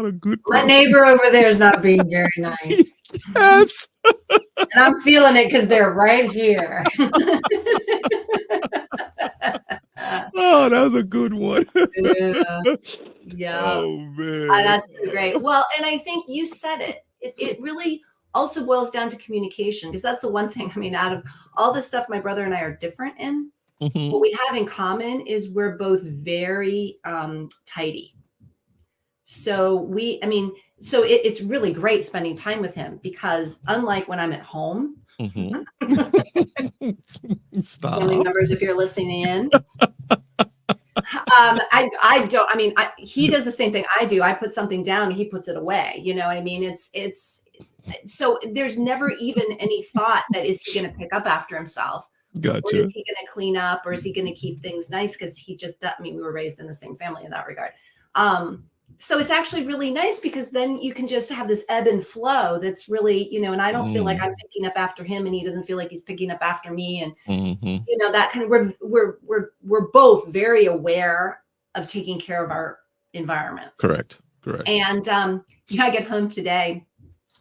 a good person. My neighbor over there is not being very nice. Yes. And I'm feeling it because they're right here. Oh, that was a good one. Yeah. Oh man. That's so great. Well, and I think you said it. It really also boils down to communication, because that's the one thing. I mean, out of all the stuff my brother and I are different in, what we have in common is we're both very tidy. So it's really great spending time with him, because unlike when I'm at home, Stop. family members, if you're listening in, he does the same thing I do. I put something down, he puts it away. You know what I mean? It's so there's never even any thought that, is he going to pick up after himself? Gotcha. Or is he going to clean up, or is he going to keep things nice? Because we were raised in the same family in that regard. So it's actually really nice, because then you can just have this ebb and flow that's really, and I don't feel like I'm picking up after him, and he doesn't feel like he's picking up after me. And, that kind of, we're both very aware of taking care of our environment. Correct. And, I get home today,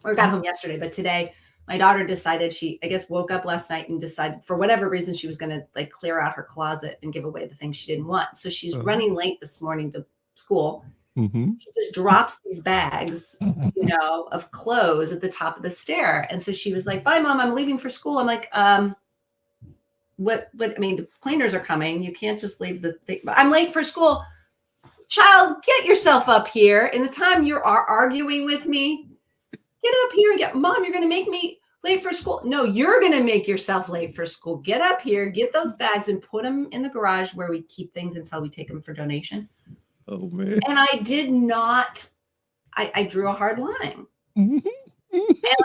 or got home yesterday, but today my daughter decided, she, I guess, woke up last night and decided for whatever reason she was going to like clear out her closet and give away the things she didn't want. So she's running late this morning to school. She just drops these bags, of clothes at the top of the stair. And so she was like, "Bye, Mom, I'm leaving for school." I'm like, what, I mean, the cleaners are coming. You can't just leave the thing. I'm late for school. Child, get yourself up here. In the time you are arguing with me, get up here and Mom, you're going to make me late for school. No, you're going to make yourself late for school. Get up here, get those bags and put them in the garage where we keep things until we take them for donation. Oh man. And I did not, I drew a hard line. And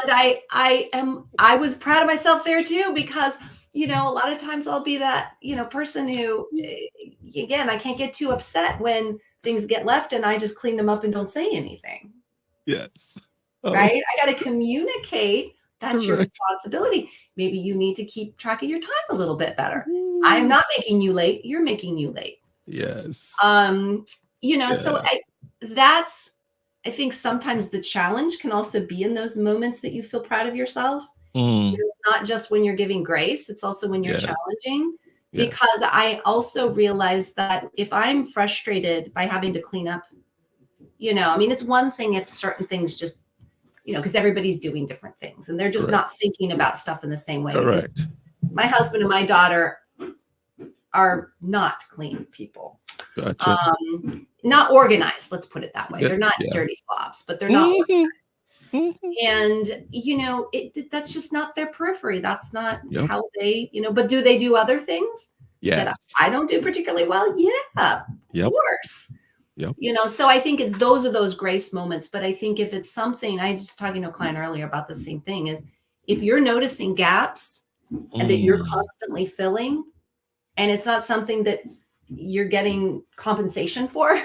I was proud of myself there too, because, a lot of times I'll be that, person who, again, I can't get too upset when things get left and I just clean them up and don't say anything. Yes. Right? I got to communicate. That's your responsibility. Maybe you need to keep track of your time a little bit better. I'm not making you late. You're making you late. Yes. So I think sometimes the challenge can also be in those moments that you feel proud of yourself. It's not just when you're giving grace. It's also when you're challenging, because I also realize that if I'm frustrated by having to clean up, it's one thing if certain things just, because everybody's doing different things and they're just not thinking about stuff in the same way. Correct. My husband and my daughter are not clean people. Gotcha. Not organized. Let's put it that way. They're not dirty slobs, but they're not organized. And, that's just not their periphery. That's not how they, but do they do other things that I don't do particularly well? Yeah, of course. Yep. So I think those are those grace moments. But I think if it's something, I was just talking to a client earlier about the same thing, is if you're noticing gaps and that you're constantly filling, and it's not something that you're getting compensation for,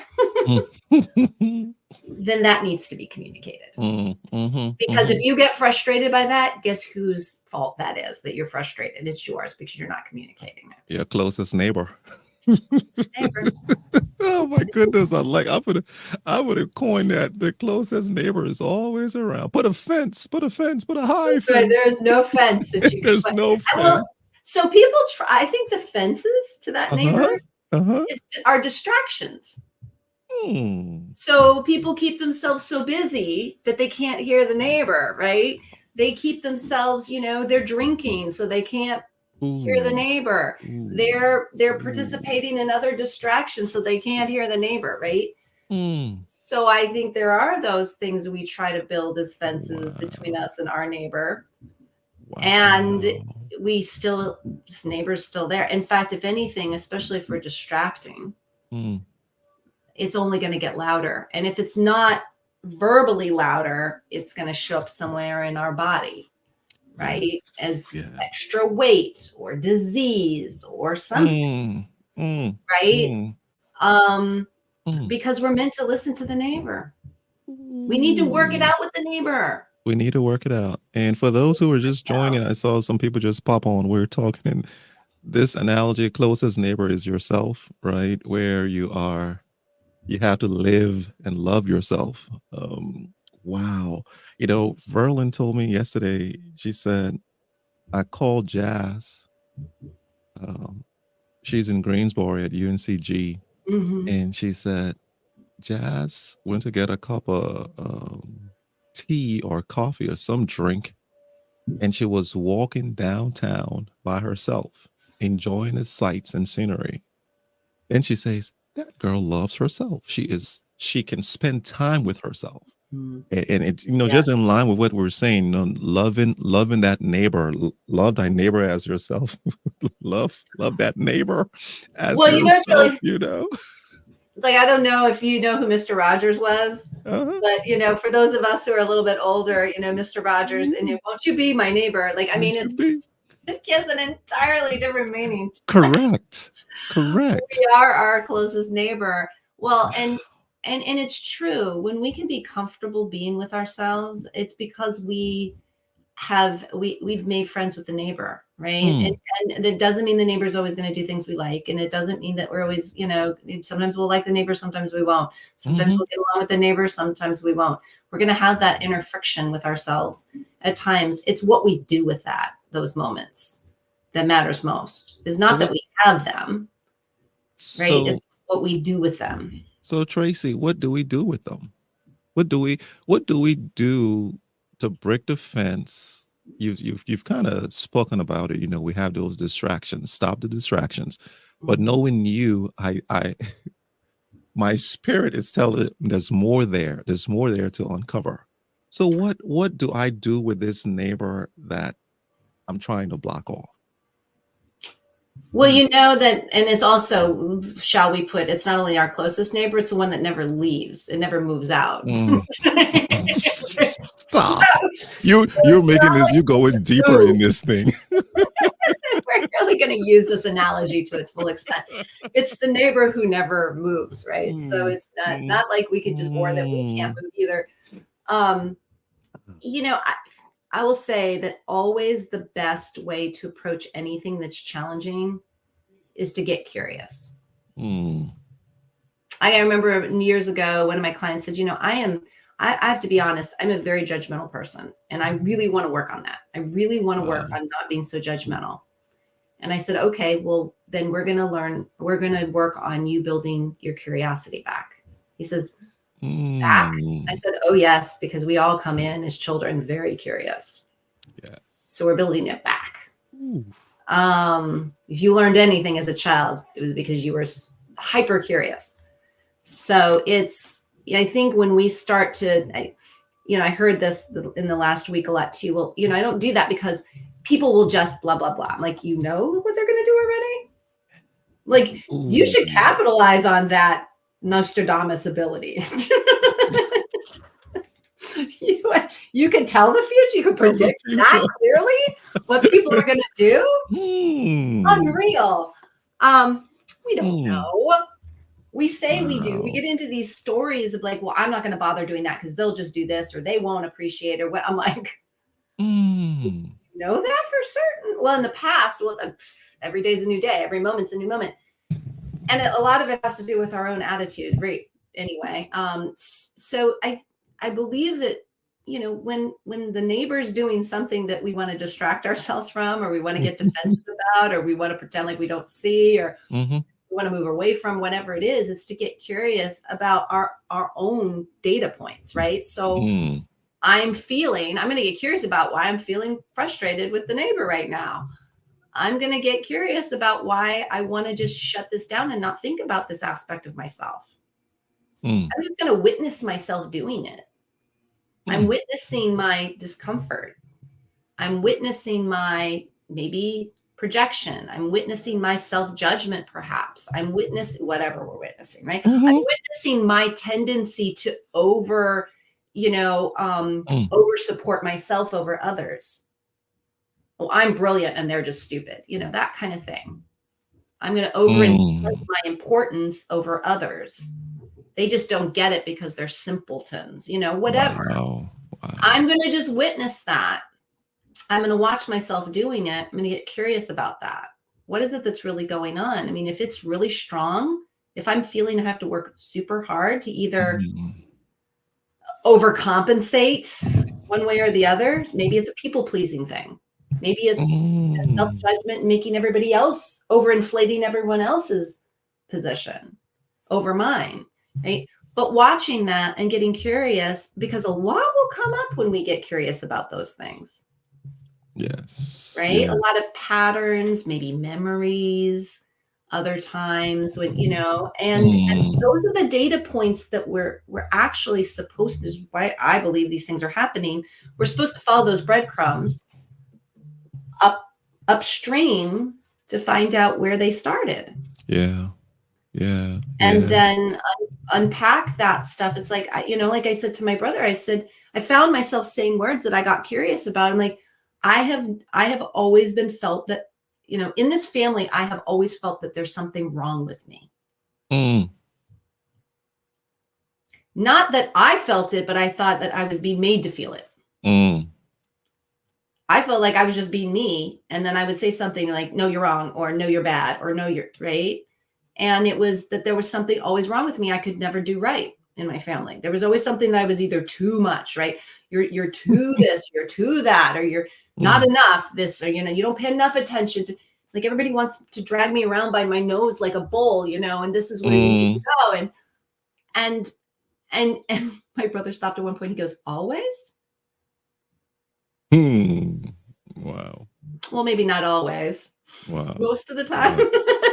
then that needs to be communicated. Because if you get frustrated by that, guess whose fault that is that you're frustrated? It's yours, because you're not communicating it. Your closest neighbor. Oh my goodness! I would have coined that. The closest neighbor is always around. Put a fence. Put a fence. Put a high That's right. fence. There is no fence that you can There's put. no Well, fence. so people try. I think the fences to that Uh huh. neighbor Uh are distractions. huh. So people keep themselves so busy that they can't hear the neighbor, right? They keep themselves, they're drinking, so they can't hear the Ooh. neighbor. Ooh. They're Ooh. participating in other distractions, so they can't hear the neighbor, right? Mm. So I think there are those things that we try to build as fences between Wow. us and our neighbor. And Wow. this neighbor's still there. In fact, if anything, especially if we're distracting, Mm. it's only going to get louder. And if it's not verbally louder, it's going to show up somewhere in our body, right? Yes. As Yeah. extra weight or disease or something, Mm. Mm. right? Mm. Um, Mm. because we're meant to listen to the neighbor. We need to work it Ooh. out with the neighbor. We need to work it out. And for those who are just joining, I saw some people just pop on. We're talking, and this analogy, closest neighbor is yourself, right? Where you have to live and love yourself. Wow. Verlin told me yesterday, she said, I called Jazz. Um, she's in Greensboro at UNCG. Mhm. And she said, Jazz went to get a cup of tea or coffee or some drink. And she was walking downtown by herself, enjoying the sights and scenery. Then she says, that girl loves herself. She can spend time with herself. Mm. And it's Yeah. just in line with what we're saying, loving that neighbor, love thy neighbor as yourself. love that neighbor as Well, it's yourself, really like, I don't know if you know who Mr. Rogers was, Uh-huh. but for those of us who are a little bit older, Mr. Rogers, and won't you be my neighbor? Like, I mean, Won't you be it gives an entirely different meaning. correct? Correct. We are our closest neighbor. Well, and it's true. When we can be comfortable being with ourselves, it's because we've made friends with the neighbor, right? Mm, And that doesn't mean the neighbor's always going to do things we like, and it doesn't mean that we're always, sometimes we'll like the neighbor, sometimes we won't. Sometimes mhm. we'll get along with the neighbor, sometimes we won't. We're going to have that inner friction with ourselves at times. It's what we do with those moments that matters most. Is So not that we have them, right? so It's what we do with them. so Tracy, what do we do with them? What do we do to break the fence? You've kind of spoken about it. We have those distractions. Stop the distractions. But Mhm. knowing you, I my spirit is telling there's more there. There's more there to uncover. So what do I do with this neighbor that I'm trying to block off? Well, you know that, and it's also, shall we put, it's not only our closest neighbor, it's the one that never leaves. It never moves out. Mm. So, Stop. You're making this, you going deeper move. in this thing. We're really going to use this analogy to its full extent. It's the neighbor who never moves, right? So Mm, it's not mm, not like we could just, or that we can't mm. move either. Um, I will say that always the best way to approach anything that's challenging is to get curious. Mm. I remember years ago, one of my clients said, I have to be honest, I'm a very judgmental person, and I really want to work on that. I really want to work Wow. on not being so judgmental. And I said, okay, well, then we're going to work on you building your curiosity back. He says, back? I Mm. said, oh, yes, because we all come in as children very curious. Yes. So we're building it back. Ooh. If you learned anything as a child, it was because you were hyper curious. So I think when we start to, I heard this in the last week a lot too. Well, I don't do that because people will just blah, blah, blah. I'm like, you know what they're going to do already? Like, you Ooh. should capitalize on that Nostradamus ability. You can tell the future. You can Tell the predict that future. clearly what people are going to do. Mm. Unreal. We don't Mm. know. We say we do. We Wow. get into these stories of like, well, I'm not going to bother doing that because they'll just do this or they won't appreciate it. What I'm like, Mm. you know that for certain? Well, in the past, every day's a new day. Every moment's a new moment. And a lot of it has to do with our own attitude, right? Anyway, so I believe that, you know, when the neighbor's doing something that we want to distract ourselves from, or we want to get defensive about, or we want to pretend like we don't see, or Mm-hmm. we want to move away from, whatever it is, it's to get curious about our own data points, right? So Mm. I'm going to get curious about why I'm feeling frustrated with the neighbor right now. I'm going to get curious about why I want to just shut this down and not think about this aspect of myself. Mm. I'm just going to witness myself doing it. I'm Mm. witnessing my discomfort. I'm witnessing my maybe projection. I'm witnessing my self-judgment, perhaps. I'm witnessing whatever we're witnessing, right? I'm Mm-hmm. witnessing my tendency to over Mm. support myself over others. Oh, I'm brilliant and they're just stupid, you know, that kind of thing. I'm going to overinflate my importance over others. They just don't get it because they're simpletons, you know, whatever. Wow. Wow. I'm going to just witness that. I'm going to watch myself doing it. I'm going to get curious about that. What is it that's really going on? I mean, if it's really strong, if I'm feeling I have to work super hard to either overcompensate one way or the other, maybe it's a people-pleasing thing. Maybe it's self-judgment, making everybody else, overinflating everyone else's position over mine, right? But watching that and getting curious, because a lot will come up when we get curious about those things. Yes. Right? Yes. A lot of patterns, maybe memories, other times when, you know, and those are the data points that we're actually supposed to, why I believe these things are happening. We're supposed to follow those breadcrumbs upstream to find out where they started. Yeah. Yeah. And then unpack that stuff. It's like, you know, like I said to my brother, I said, I found myself saying words that I got curious about. I'm like, I have always been felt that, you know, in this family, I have always felt that there's something wrong with me. Not that I felt it, but I thought that I was being made to feel it. I felt like I was just being me. And then I would say something like, no, you're wrong, or no, you're bad, or no, you're right. And it was that there was something always wrong with me. I could never do right in my family. There was always something that I was either too much, right? You're too this, you're too that, or you're not enough this, or, you know, you don't pay enough attention to, like, everybody wants to drag me around by my nose like a bull, you know, and this is where you need to go. And my brother stopped at one point. He goes, always? Wow. Well, maybe not always. Wow. Most of the time.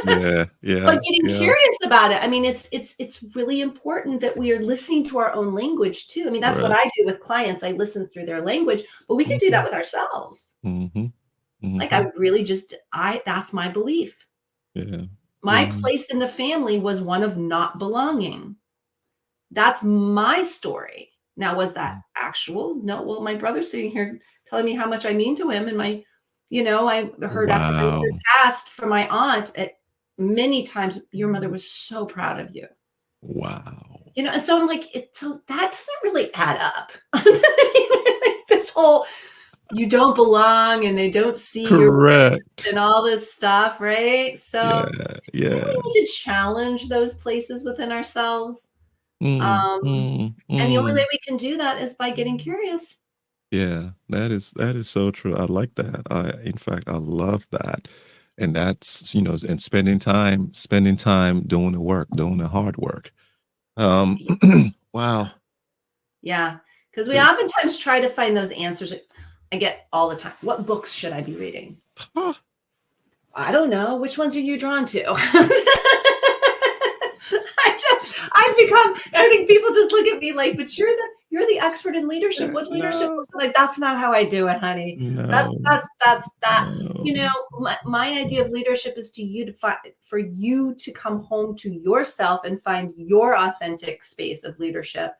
Yeah. But getting curious about it. I mean, it's really important that we are listening to our own language too. I mean, that's what I do with clients. I listen through their language, but we can do that with ourselves. Like, I really just, that's my belief. Yeah. My place in the family was one of not belonging. That's my story. Now, was that actual? No. Well, my brother's sitting here telling me how much I mean to him. And my, you know, I heard after my mother passed from my aunt at many times, your mother was so proud of you. Wow. You know, and so I'm like, so that doesn't really add up. This whole, you don't belong and they don't see your and all this stuff, right? So we need to challenge those places within ourselves. And the only way we can do that is by getting curious. Yeah, that is so true. I like that. In fact, I love that. And that's, you know, and spending time doing the work, doing the hard work. Wow. Yeah. Because we oftentimes try to find those answers. I get all the time. What books should I be reading? I don't know. Which ones are you drawn to? I think people just look at me like, but you're the expert in leadership. What leadership? No. Like, that's not how I do it, honey. No. That's no. You know, my idea of leadership is for you to come home to yourself and find your authentic space of leadership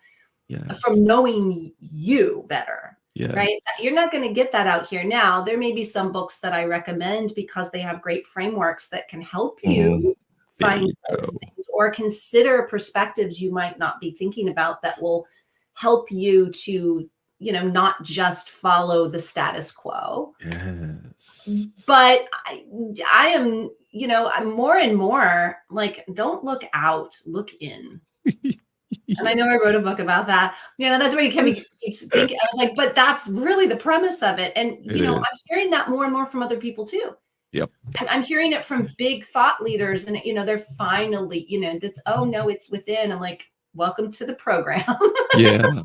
from knowing you better. Yes. Right? You're not going to get that out here. Now, there may be some books that I recommend because they have great frameworks that can help you find those things, or consider perspectives you might not be thinking about that will help you to, not just follow the status quo. Yes. But I am, I'm more and more like, don't look out, look in. And I know I wrote a book about that. That's where you can be thinking. I was like, but that's really the premise of it. And, I'm hearing that more and more from other people too. Yep. And I'm hearing it from big thought leaders, and, they're finally, that's, oh no, it's within. I'm like, welcome to the program. Yeah.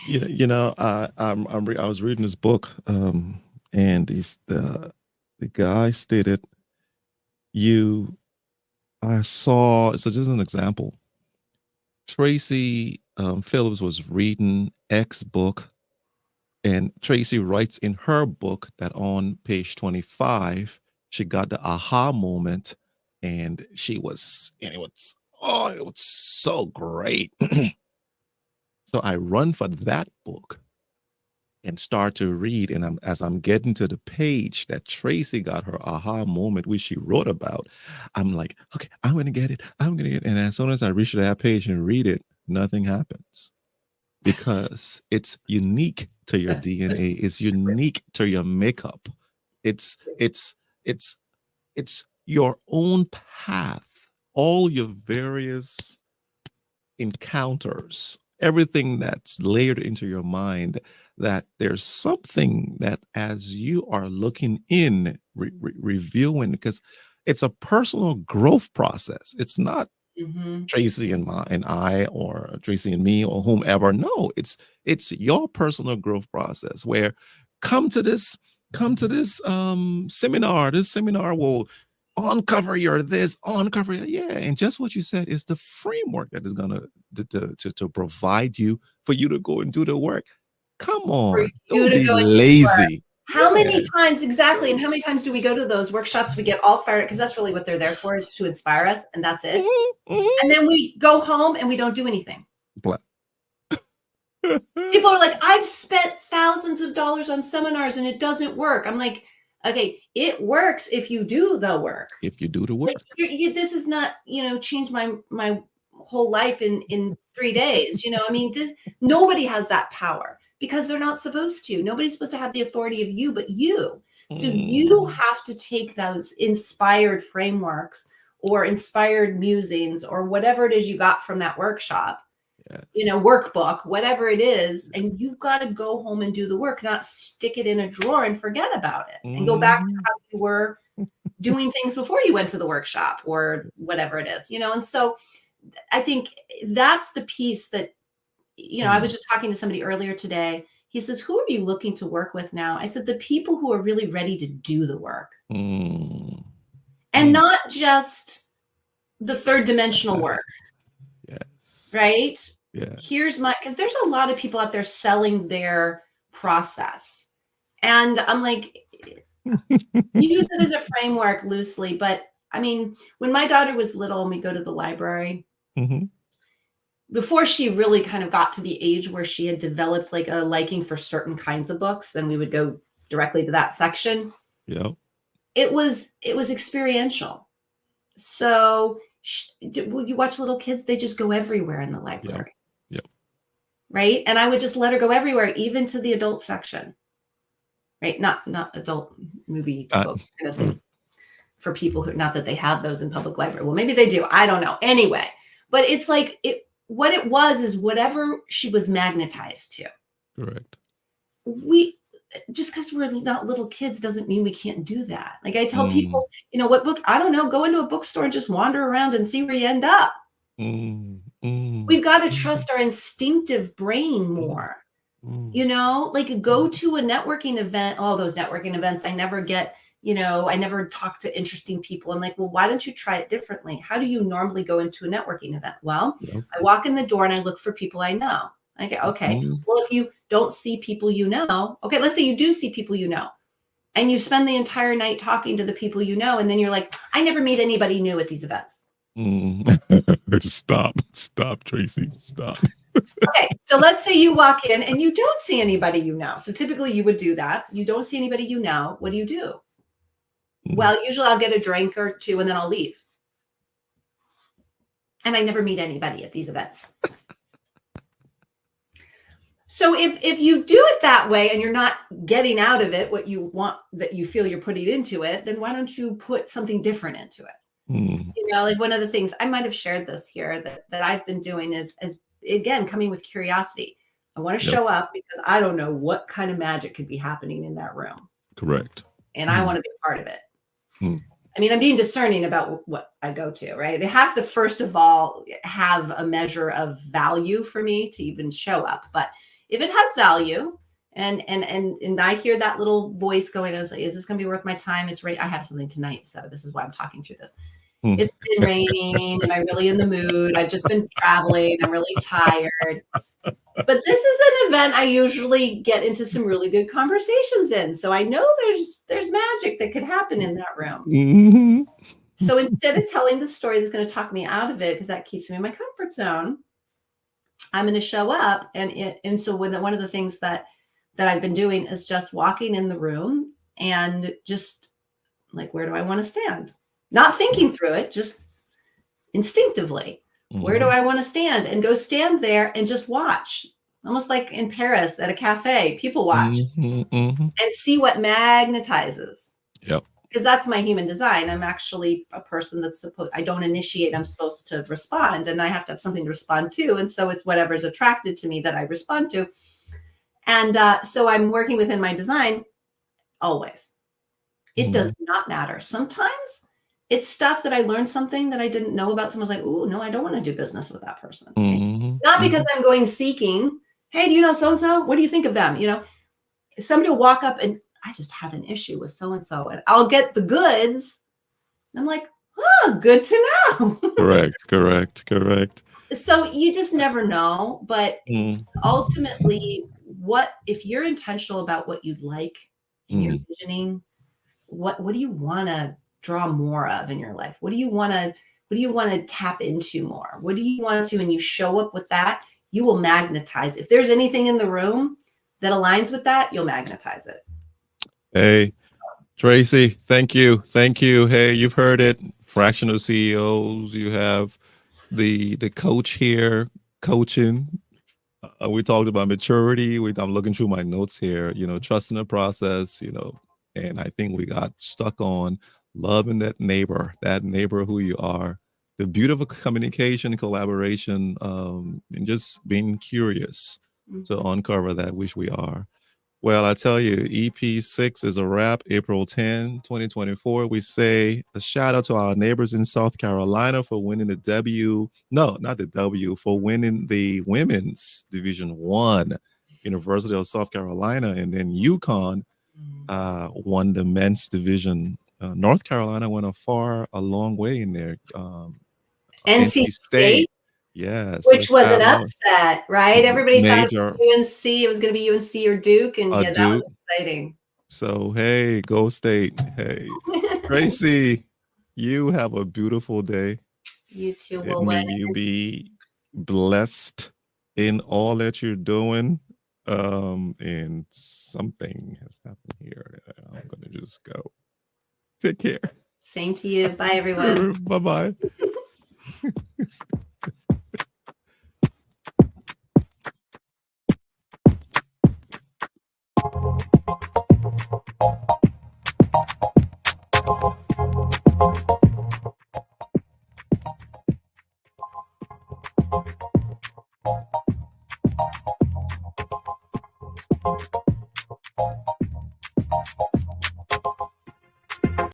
I was reading this book, and the guy stated, I saw, so just an example, Tracy Phillips was reading X book, and Tracy writes in her book that on page 25, she got the aha moment, and it was so great. So I run for that book and start to read, and as I'm getting to the page that Tracy got her aha moment, which she wrote about, I'm like, okay, I'm gonna get it. And as soon as I reach that page and read it, nothing happens, because it's unique to your DNA. It's unique to your makeup. It's your own path. All your various encounters, everything that's layered into your mind, that there's something that as you are looking in, reviewing, because it's a personal growth process. It's not Tracy and I, or Tracy and me, or whomever. No, it's your personal growth process, where come to this seminar. This seminar will uncover your and just what you said is the framework that is gonna to provide you for you to go and do the work. Come on, don't be lazy. How many times exactly, and how many times do we go to those workshops? We get all fired up, because that's really what they're there for, is to inspire us, and that's it. And then we go home and we don't do anything. People are like, I've spent thousands of dollars on seminars and it doesn't work. I'm like, okay, it works if you do the work. If you do the work. Like, this is not, change my whole life in 3 days. Nobody has that power, because they're not supposed to. Nobody's supposed to have the authority of you, but you. So you have to take those inspired frameworks or inspired musings or whatever it is you got from that workshop, workbook, whatever it is, and you've got to go home and do the work, not stick it in a drawer and forget about it and go back to how you were doing things before you went to the workshop or whatever it is, and so I think that's the piece that, I was just talking to somebody earlier today. He says, who are you looking to work with now? I said, the people who are really ready to do the work. And not just the third dimensional work. Yes. Right? Yes. Because there's a lot of people out there selling their process. And I'm like, use it as a framework loosely. But I mean, when my daughter was little and we go to the library, before she really kind of got to the age where she had developed like a liking for certain kinds of books, then we would go directly to that section. Yeah. It was experiential. So you watch little kids, they just go everywhere in the library. Yep. Right. And I would just let her go everywhere, even to the adult section. Right. Not adult movie book kind of thing for people who, not that they have those in public library. Well, maybe they do. I don't know. Anyway, but it's like what it was is whatever she was magnetized to. Correct. Just because we're not little kids doesn't mean we can't do that. Like I tell people, what book? I don't know. Go into a bookstore and just wander around and see where you end up. We've got to trust our instinctive brain more. Like go to a networking event. All those networking events, I never get, I never talk to interesting people. I'm like, well, why don't you try it differently? How do you normally go into a networking event? Well, I walk in the door and I look for people I know. Okay. Well, if you don't see people okay, let's say you do see people and you spend the entire night talking to the people and then you're like, I never meet anybody new at these events. Stop, Tracy, stop. Okay, so let's say you walk in and you don't see anybody So typically you would do that. You don't see anybody What do you do? Well, usually I'll get a drink or two and then I'll leave. And I never meet anybody at these events. So if you do it that way and you're not getting out of it what you want, that you feel you're putting into it, then why don't you put something different into it? You know, like one of the things I might have shared this here that I've been doing is again, coming with curiosity. I want to show up because I don't know what kind of magic could be happening in that room. Correct. And I want to be a part of it. Mm. I mean, I'm being discerning about what I go to, right? It has to, first of all, have a measure of value for me to even show up. But if it has value and I hear that little voice going, I was like, is this going to be worth my time? It's right. I have something tonight. So this is why I'm talking through this. It's been raining. Am I really in the mood? I've just been traveling. I'm really tired. But this is an event I usually get into some really good conversations in. So I know there's magic that could happen in that room. Mm-hmm. So instead of telling the story that's going to talk me out of it, because that keeps me in my comfort zone, I'm going to show up. And so one of the things that I've been doing is just walking in the room and just like, where do I want to stand? Not thinking through it, just instinctively. Where do I want to stand? And go stand there and just watch. Almost like in Paris at a cafe, people watch and see what magnetizes. Yep. Because that's my human design. I'm actually a person that's I don't initiate, I'm supposed to respond, and I have to have something to respond to. And so it's whatever's attracted to me that I respond to. And so I'm working within my design always. It does not matter. Sometimes it's stuff that I learned something that I didn't know about. Someone's like, oh, no, I don't want to do business with that person. Not because I'm going seeking, hey, do you know so-and-so? What do you think of them? You know, somebody will walk up and I just have an issue with so-and-so and I'll get the goods. And I'm like, oh, good to know. Correct. So you just never know. But ultimately, what if you're intentional about what you'd like and you're envisioning, what do you want to draw more of in your life? What do you want to tap into more? What do you want to, and you show up with that, you will magnetize. If there's anything in the room that aligns with that, you'll magnetize it. Hey, Tracy, thank you. Hey, you've heard it. Fractional CEOs, you have the coach here coaching. We talked about maturity. I'm looking through my notes here, trusting the process, and I think we got stuck on loving that neighbor who you are, the beautiful communication, collaboration, and just being curious to uncover that which we are. Well, I tell you, EP6 is a wrap. April 10, 2024. We say a shout out to our neighbors in South Carolina for winning the for winning the Women's Division 1, University of South Carolina. And then UConn won the Men's Division. North Carolina went a long way in there. NC State. Yes. Which was an upset, right? Everybody thought major, it was UNC. It was going to be UNC or Duke. And yeah, that was exciting. So, hey, go State. Hey, Tracy, you have a beautiful day. You too. May you be blessed in all that you're doing. And something has happened here. I'm going to just go. Take care. Same to you. Bye, everyone. Bye-bye.